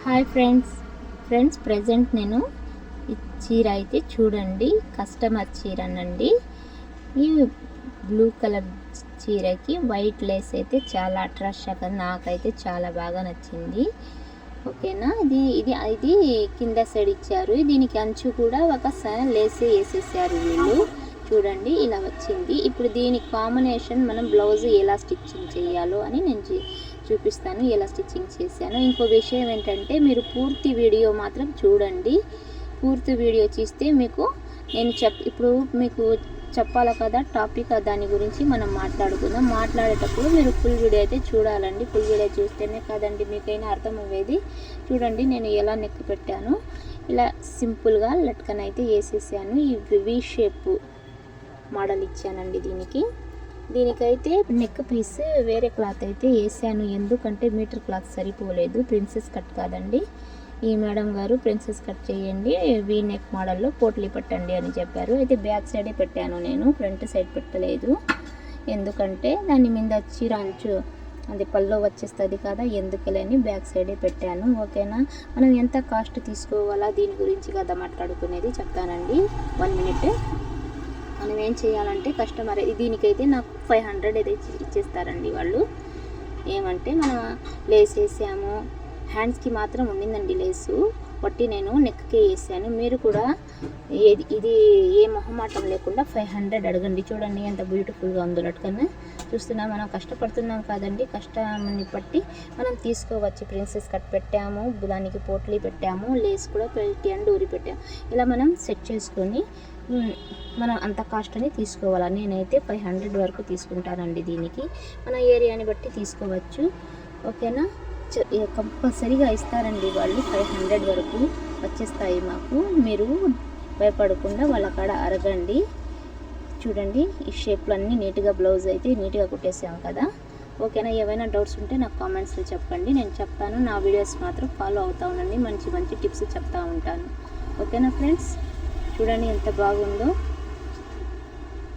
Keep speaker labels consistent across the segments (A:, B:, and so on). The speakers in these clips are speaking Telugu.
A: హాయ్ ఫ్రెండ్స్ ప్రజెంట్ నేను ఈ చీర అయితే చూడండి, కస్టమర్ చీరనండి. ఈ బ్లూ కలర్ చీరకి వైట్ లేస్ అయితే చాలా అట్రాక్షన్, నాకైతే చాలా బాగా నచ్చింది. ఓకేనా, ఇది కింద సైడ్ ఇచ్చారు. దీనికి అంచు కూడా ఒక లేసే వేసేసారు వీళ్ళు. చూడండి ఇలా వచ్చింది. ఇప్పుడు దీని కాంబినేషన్ మనం బ్లౌజ్ ఎలా స్టిచ్చింగ్ చేయాలో అని నేను చూపిస్తాను, ఎలా స్టిచ్చింగ్ చేశాను. ఇంకో విషయం ఏంటంటే, మీరు పూర్తి వీడియో మాత్రం చూడండి. పూర్తి వీడియో చూస్తే మీకు నేను ఇప్పుడు మీకు చెప్పాలి కదా టాపిక్, దాని గురించి మనం మాట్లాడుకుందాం. మాట్లాడేటప్పుడు మీరు ఫుల్ వీడియో అయితే చూడాలండి. ఫుల్ వీడియో చూస్తేనే కదండి మీకైనా అర్థమయ్యేది. చూడండి నేను ఎలా నెక్ పెట్టాను. ఇలా సింపుల్గా లట్కన్ అయితే వేసేసాను. ఈ వి షేప్ మోడల్ ఇచ్చానండి దీనికైతే నెక్ పీస్ వేరే క్లాత్ అయితే వేసాను. ఎందుకంటే మీటర్ క్లాత్ సరిపోలేదు. ప్రిన్సెస్ కట్ కాదండి. ఈ మేడం గారు ప్రిన్సెస్ కట్ చేయండి, వీ నెక్ మోడల్లో పోట్లీ పెట్టండి అని చెప్పారు. అయితే బ్యాక్ సైడే పెట్టాను నేను, ఫ్రంట్ సైడ్ పెట్టలేదు. ఎందుకంటే దాని మీద చీర అంచు అది పళ్ళు వచ్చేస్తుంది కదా, ఎందుకులేని బ్యాక్ సైడే పెట్టాను. ఓకేనా, మనం ఎంత కాస్ట్ తీసుకోవాలా దీని గురించి కదా మాట్లాడుకునేది, చెప్తానండి. 1 మినిట్. మనం ఏం చేయాలంటే, కస్టమర్ దీనికైతే నాకు 500 అయితే ఇచ్చేస్తారండి వాళ్ళు. ఏమంటే మనం లేస్ వేసాము, హ్యాండ్స్కి మాత్రం ఉండిందండి లేసు, బట్టి నేను నెక్కే వేసాను. మీరు కూడా ఇది ఏ మొహమాటం లేకుండా 500 అడగండి. చూడండి ఎంత బ్యూటిఫుల్గా ఉందో లట్కన్. చూస్తున్నా, మనం కష్టపడుతున్నాం కాదండి, కష్టాన్ని బట్టి మనం తీసుకోవచ్చు. ప్రిన్సెస్ కట్ పెట్టాము, దానికి పోట్లీ పెట్టాము, లేస్ కూడా పెట్టి అండ్ ఊరి పెట్టాము. ఇలా మనం సెట్ చేసుకొని మనం అంత కాస్ట్ అని తీసుకోవాలి. నేనైతే 500 వరకు తీసుకుంటానండి. దీనికి మన ఏరియాని బట్టి తీసుకోవచ్చు. ఓకేనా, కంపల్సరీగా ఇస్తారండి వాళ్ళు. 500 వరకు వచ్చేస్తాయి మాకు. మీరు భయపడకుండా వాళ్ళ కాడ అరగండి. చూడండి ఈ షేప్లు అన్నీ నీట్గా, బ్లౌజ్ అయితే నీట్గా కుట్టేసాము కదా. ఓకేనా, ఏమైనా డౌట్స్ ఉంటే నాకు కామెంట్స్లో చెప్పండి, నేను చెప్తాను. నా వీడియోస్ మాత్రం ఫాలో అవుతూ ఉండండి, మంచి మంచి టిప్స్ చెప్తూ ఉంటాను. ఓకేనా ఫ్రెండ్స్, చూడండి ఎంత బాగుందో.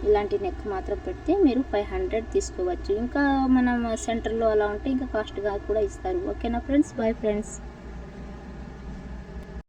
A: ఇలాంటి నెక్ మాత్రం పెడితే మీరు 500 తీసుకోవచ్చు. ఇంకా మనం సెంటర్లో అలా ఉంటే ఇంకా కాస్ట్గా కూడా ఇస్తారు. ఓకేనా ఫ్రెండ్స్, బాయ్ ఫ్రెండ్స్.